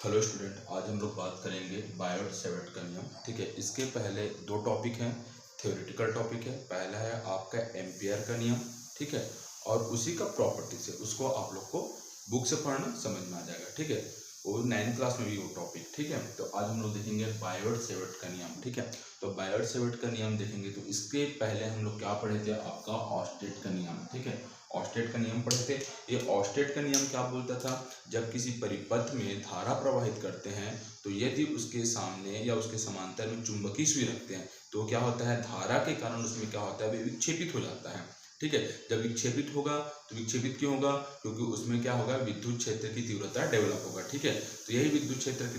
Hello student, आज हम लोग बात करेंगे बायोट-सेवर्ट का नियम। ठीक है, इसके पहले दो टॉपिक हैं, थ्योरेटिकल टॉपिक है। पहला है आपका एम्पियर का नियम, ठीक है, और उसी का प्रॉपर्टीज है, उसको आप लोग को बुक से पढ़ना समझ में आ जाएगा। ठीक है, वो 9th क्लास में भी वो टॉपिक। ठीक है, तो आज हम लोग देखेंगे बायोट-सेवर्ट का नियम। ठीक है, तो बायोट-सेवर्ट का नियम देखेंगे तो इसके पहले हम लोग क्या पढ़े थे, आपका ऑस्टेट का नियम। ठीक है, ऑस्टेट का नियम पढ़े थे। ये ऑस्टेट का नियम क्या बोलता था, जब किसी परिपथ में धारा प्रवाहित करते हैं तो यदि उसके सामने या उसके समांतर में चुंबकीय सुई रखते हैं तो क्या होता है, धारा के कारण उसमें क्या होता है, विक्षेपित हो जाता है। ठीक है, जब विक्षेपित होगा तो विक्षेपित क्यों होगा, क्योंकि उसमें क्या होगा, विद्युत क्षेत्र की तीव्रता डेवलप होगा। ठीक है, तो यही विद्युत क्षेत्र की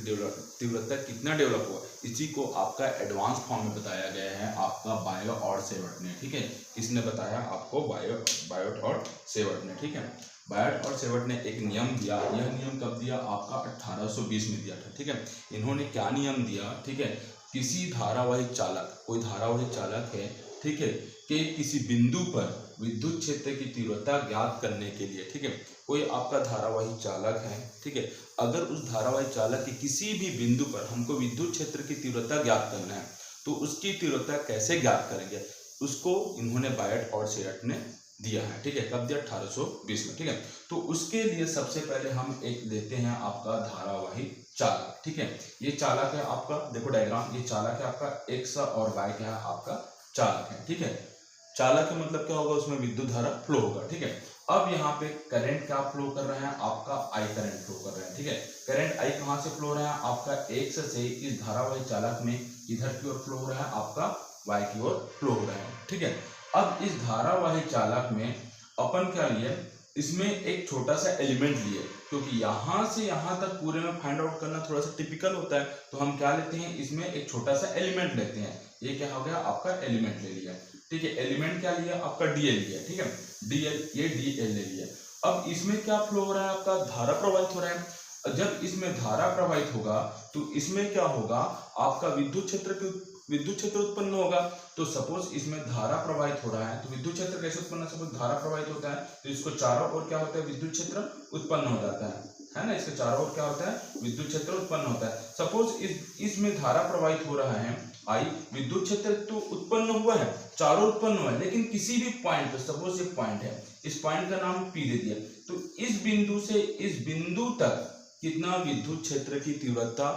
तीव्रता कितना डेवलप होगा, इसी को आपका एडवांस फॉर्म में बताया गया है आपका बायोट और सेवर्ट ने। ठीक है, किसने बताया आपको, बायोट और सेवर्ट ने। ठीक है, बायोट और सेवर्ट ने एक नियम दिया। यह नियम कब दिया, आपका 1820 में दिया था। ठीक है, इन्होंने क्या नियम दिया, ठीक है, किसी धारावाही चालक, कोई धारावाही चालक है, ठीक है, कि किसी बिंदु पर विद्युत क्षेत्र की तीव्रता ज्ञात करने के लिए, ठीक है, कोई आपका धारावाही चालक है, ठीक है, अगर उस धारावाही चालक के किसी भी बिंदु पर हमको विद्युत क्षेत्र की तीव्रता ज्ञात करना है तो उसकी तीव्रता कैसे ज्ञात करेंगे, उसको इन्होंने बायोट और सेवर्ट ने दिया है। ठीक है, कब दिया, 1820 में। ठीक है, तो उसके लिए सबसे पहले हम एक लेते हैं आपका धारावाही चालक। ठीक है, ये चालक है आपका, देखो डायग्राम, ये चालक है आपका, एक्स और वाई क्या है आपका चालक है। ठीक है, चालक का मतलब क्या होगा, उसमें विद्युत धारा फ्लो होगा। ठीक है, अब यहाँ पे करंट क्या फ्लो कर रहा है, आपका आई करंट फ्लो कर रहा है। ठीक है, करंट आई कहाँ से फ्लो हो रहा है, आपका एक्स से इस धारावाही चालक में इधर की ओर फ्लो हो रहा है, आपका वाई की ओर फ्लो हो रहा है। ठीक है, अब इस धारावाही चालक में अपन क्या लिए, इसमें एक छोटा सा एलिमेंट लिए, क्योंकि यहाँ से यहाँ तक पूरे में फाइंड आउट करना थोड़ा सा टिपिकल होता है, तो हम क्या लेते हैं, इसमें एक छोटा सा एलिमेंट लेते हैं। ये क्या हो गया, आपका एलिमेंट ले लिया। ठीक है, एलिमेंट क्या लिया, आपका डीएल लिया। ठीक है, डीएल, ये डीएल ले लिया। अब इसमें क्या फ्लो हो रहा है, आपका धारा प्रवाहित हो रहा है। जब इसमें धारा प्रवाहित होगा तो इसमें क्या होगा, आपका विद्युत क्षेत्र उत्पन्न होगा। तो सपोज इसमें धारा प्रवाहित हो रहा है, तो विद्युत क्षेत्र कैसे उत्पन्न, सपोज धारा प्रवाहित होता है तो इसको चारों ओर क्या होता है, विद्युत क्षेत्र उत्पन्न हो जाता है ना, इसके चारों ओर क्या होता है, विद्युत क्षेत्र उत्पन्न होता है। सपोज इसमें धारा प्रवाहित हो रहा है आई, विद्युत क्षेत्र तो उत्पन्न हुआ है, चारों उत्पन्न हुआ है, लेकिन किसी भी पॉइंट पे, सपोज ये पॉइंट है, इस पॉइंट का नाम पी दे दिया, तो इस बिंदु से इस बिंदु तक कितना विद्युत क्षेत्र की तीव्रता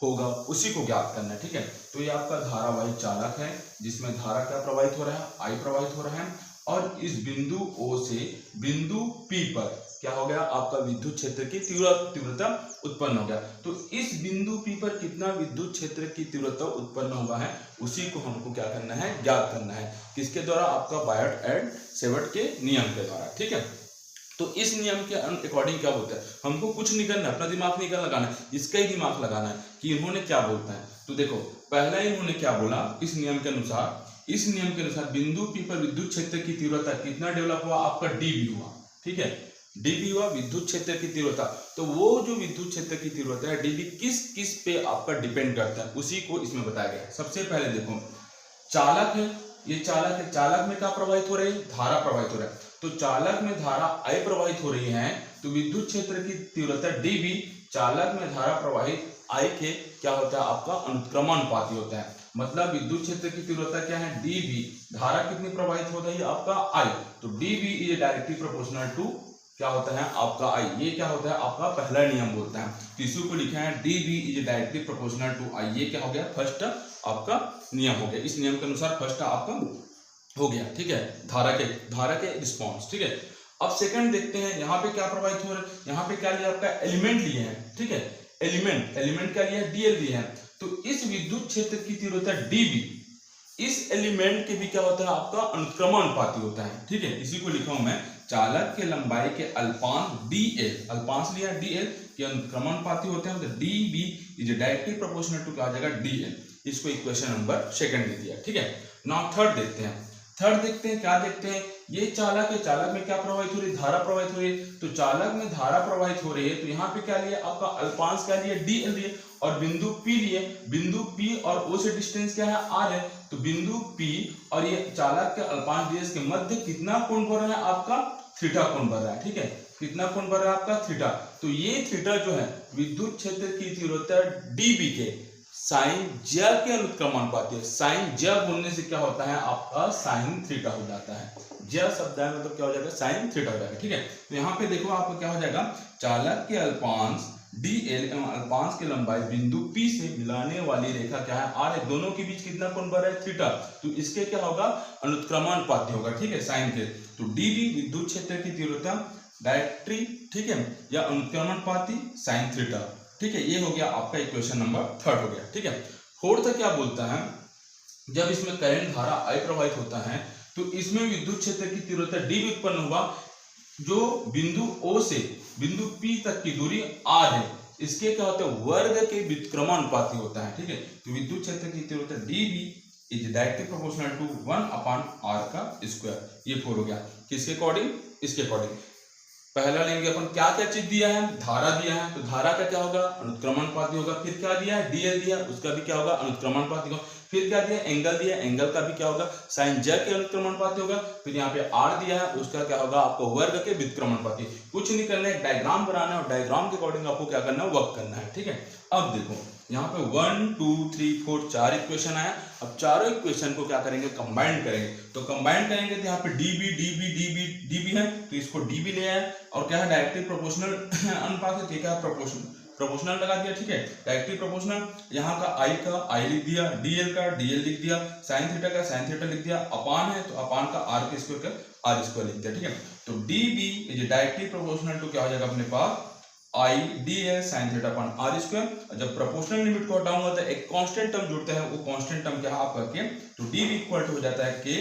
होगा, उसी को ज्ञात करना है। ठीक है, तो ये आपका धारावाही चालक है जिसमें धारा क्या प्रवाहित हो रहा है, आई प्रवाहित हो रहा है, और इस बिंदु O से बिंदु P पर क्या हो गया, आपका विद्युत क्षेत्र की तीव्रता उत्पन्न हो गया। तो इस बिंदु P पर कितना विद्युत क्षेत्र की तीव्रता उत्पन्न हुआ है, उसी को हमको क्या करना है, ज्ञात करना है। किसके द्वारा, आपका बायोट एंड सेवर्ट के नियम के द्वारा। ठीक है, तो इस नियम के अकॉर्डिंग क्या बोलता है, हमको कुछ नहीं करना, अपना दिमाग नहीं लगाना है, इसका ही दिमाग लगाना है कि इन्होंने क्या बोलता है। तो देखो, पहला इन्होंने क्या बोला, इस नियम के अनुसार बिंदु P पर विद्युत क्षेत्र की तीव्रता कितना डेवलप हुआ, आपका डीबी हुआ। ठीक है, डीबी हुआ विद्युत क्षेत्र की तीव्रता। तो वो जो विद्युत क्षेत्र की तीव्रता है डीबी किस पे आपका डिपेंड करता है, उसी को इसमें बताया गया है। सबसे पहले देखो, चालक है, ये चालक है, चालक में क्या प्रवाहित हो रही है, धारा प्रवाहित हो रहा है। तो चालक में धारा आई प्रवाहित हो रही है, तो विद्युत क्षेत्र की तीव्रता डीबी चालक में धारा प्रवाहित आई के क्या होता है, आपका अनुक्रमानुपाती होता है। मतलब विद्युत क्षेत्र की तीव्रता क्या है, डीबी, धारा कितनी प्रवाहित हो रही है, आपका आई, तो d b is directly proportional to क्या होता है, आपका आई। ये क्या होता है, आपका पहला नियम बोलता है। तो इसी को लिखा है dB is directly proportional to I. ये क्या हो गया, फर्स्ट आपका नियम हो गया। इस नियम के अनुसार फर्स्ट आपका हो गया। ठीक है, धारा के रिस्पॉन्स। ठीक है, अब सेकंड देखते हैं, यहाँ पे क्या प्रवाहित हो रहा है, यहाँ पे क्या लिया, आपका एलिमेंट लिए हैं। ठीक है, एलिमेंट क्या लिया, डीएल लिए हैं। तो इस विद्युत क्षेत्र की तीव्रता डीबी, इस एलिमेंट के भी क्या होता है, आपका अनुक्रमानुपाती होता है। ठीक है, इसी को लिखा हूं मैं, चालक के लंबाई के अल्पांश डीएल, अल्पांश लिया डीएल के अनुक्रमानुपाती होते हैं, मतलब d b is directly proportional to क्या हो जाएगा, डीएल। इसको इक्वेशन नंबर सेकंड में दिया। ठीक है, नाउ थर्ड देखते हैं। क्या देखते हैं, ये चालक है, चालक में क्या प्रवाहित हो रही है, धारा प्रवाहित हो रही है। तो चालक में धारा प्रवाहित हो रही है, तो यहाँ पे क्या लिया, आपका अल्पांश क्या लिया, डीएल लिए, और बिंदु P लिए। बिंदु P और O से डिस्टेंस क्या है, R है। तो बिंदु P और ये चालक के अल्पांश ds के मध्य कितना कोण बन रहा है, आपका थीटा कोण बन रहा है। ठीक है, कितना कोण बन रहा है आपका थीटा। तो ये थीटा जो है विद्युत क्षेत्र की तीव्रता डीबी के साइन ज्या के अनुक्रमानुपाती है। साइन ज्या बोलने से क्या होता है आपका साइन थीटा हो जाता है। ज्या शब्द है मतलब क्या हो जाएगा साइन थीटा हो जाएगा। ठीक है, तो यहाँ पे देखो आपको क्या हो जाएगा, चालक के अल्पांश dl एवं अल्पांश की लंबाई बिंदु P से मिलाने वाली रेखा क्या है r है, दोनों के बीच कितना कोण बन रहा है थीटा। तो इसके क्या होगा अनुक्रमानुपाती होगा। ठीक है, साइन के। तो db विद्युत क्षेत्र की तीव्रता डायरेक्टरी, ठीक है, या अनुक्रमानुपाती साइन थीटा। ठीक है, ये हो गया आपका इक्वेशन नंबर 3 हो गया। ठीक है, 4 क्या बोलता है, जब इसमें करंट धारा I प्रवाहित होता है तो इसमें विद्युत क्षेत्र की तीव्रता db उत्पन्न होगा जो बिंदु O से बिंदु P तक की दूरी r है, इसके क्या होता है वर्ग के व्युत्क्रमानुपाती होता है। ठीक है, तो विद्युत क्षेत्र की तीव्रता db is directly proportional to 1/r का स्क्वायर। ये 4 हो गया। किसके अकॉर्डिंग, इसके अकॉर्डिंग। पहला लेंगे अपन, क्या क्या चीज दिया है, धारा दिया है, तो धारा का क्या होगा अनुक्रमानुपाती होगा। फिर क्या दिया है डीएल दिया, उसका भी क्या होगा अनुक्रमानुपाती होगा। फिर क्या दिया एंगल दिया, एंगल का भी क्या होगा साइन ज्या के अनुक्रमानुपाती होगा। फिर यहाँ पे आर दिया है, उसका क्या होगा आपको वर्ग के व्युत्क्रमानुपाती। कुछ नहीं करना है, डायग्राम बनाना है और डायग्राम के अकॉर्डिंग आपको क्या करना है वर्क करना है। ठीक है, अब देखो यहाँ पे 1 2 3 4 4 इक्वेशन आया। अब चारों इक्वेशन को क्या करेंगे कंबाइन करेंगे। तो कंबाइन करेंगे तो यहाँ पे db db db db है, तो इसको db ले आया और क्या है डायरेक्टली प्रोपोर्शनल अनुपात है, क्या है प्रोपोर्शनल लगा दिया। ठीक है, डायरेक्टली प्रोपोर्शनल, यहाँ का I का I लिख दिया, dl का dl लिख दिया, साइन थीटा का साइन थीटा लिख दिया, अपान है तो अपान का r के स्क्वायर का r स्क्वायर लिख दिया। ठीक है, तो db is directly proportional to क्या हो जाएगा अपने पास I dl sine theta upon r square. जब प्रोपोर्शनल लिमिट को हटाऊंगा तो एक कांस्टेंट टर्म जुड़ता है, वो कांस्टेंट टर्म क्या है आपका के, तो db इक्वल टू हो जाता है k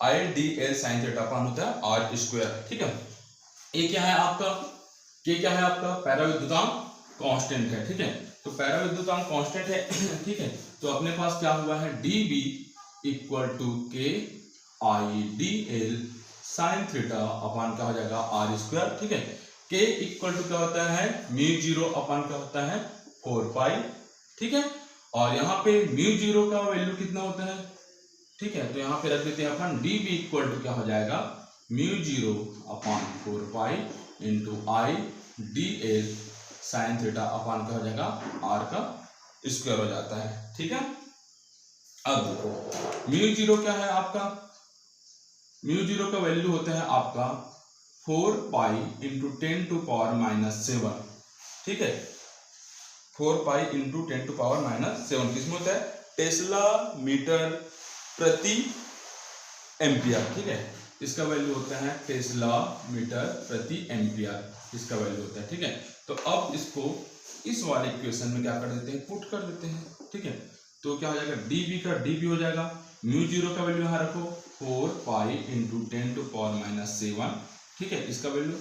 I dl sine theta upon होता है r स्क्वायर। ठीक है, ये क्या है आपका, के क्या है आपका पैराविद्युतांक कांस्टेंट है। ठीक है, तो पैराविद्युतांक कांस्टेंट है। ठीक है, तो अपने पास क्या हुआ है db equal to k I dl sine theta upon क्या हो जाएगा r स्क्वायर। ठीक है, k इक्वल टू क्या होता है μ0 अपॉन क्या होता है 4 पाई। ठीक है, और यहाँ पे μ0 का वैल्यू कितना होता है। ठीक है, तो यहाँ पे रख देते हैं अपन db इक्वल टू क्या हो जाएगा μ0 upon 4 pi into I dl sine theta upon क्या हो जाएगा r का स्क्वायर हो जाता है। ठीक है, अब देखो μ0 क्या है आपका, μ0 का वैल्यू होता है आपका 4 पाई इंटू 10 टू पावर -7। ठीक है, 4 पाई इंटू 10 टू पावर -7 किसमें होता है टेस्ला मीटर प्रति एम्पियर। ठीक है, इसका वैल्यू होता है टेस्ला मीटर प्रति एम्पियर, इसका वैल्यू होता है। ठीक है, तो अब इसको इस वाले इक्वेशन में क्या कर देते हैं पुट कर देते हैं। ठीक है, तो क्या हो जाएगा db का db हो जाएगा, μ0 का वैल्यू यहाँ रखो 4 पाई इंटू 10 टू पावर -7। ठीक है, इसका वैल्यू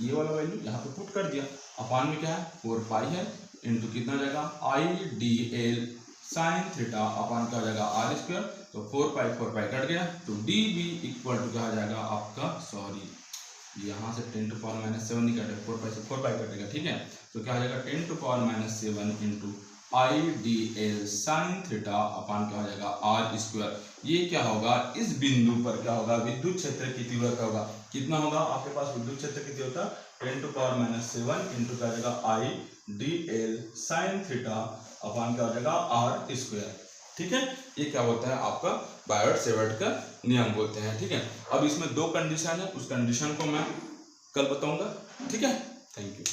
ये वाला वैल्यू यहाँ पे पुट कर दिया, अपान में क्या है 4 पाई है इंटू कितना हो जाएगा I dl sine theta upon क्या हो जाएगा r स्क्वायर। तो 4 पाई कट गया, तो db इक्वल टू क्या हो जाएगा आपका, सॉरी यहाँ से 10 टू पावर -7 नहीं कटेगा, 4 पाई से 4 पाई कटेगा। ठीक है, तो क्या हो जाएगा 10 to power -7 into I dl sine theta upon क्या हो जाएगा r स्क्वायर। ये क्या होगा इस बिंदु पर क्या होगा विद्युत क्षेत्र की तीव्रता होगा, कितना होगा आपके पास विद्युत क्षेत्र की तीव्रता 10 टू पावर -7 इंटू क्या हो जाएगा I dl sine theta upon क्या हो जाएगा r स्क्वायर। ठीक है, ये क्या होता है आपका बायोट-सेवर्ट का नियम बोलते हैं। ठीक है, अब इसमें 2 कंडीशन है, उस कंडीशन को मैं कल बताऊंगा। ठीक है, थैंक यू।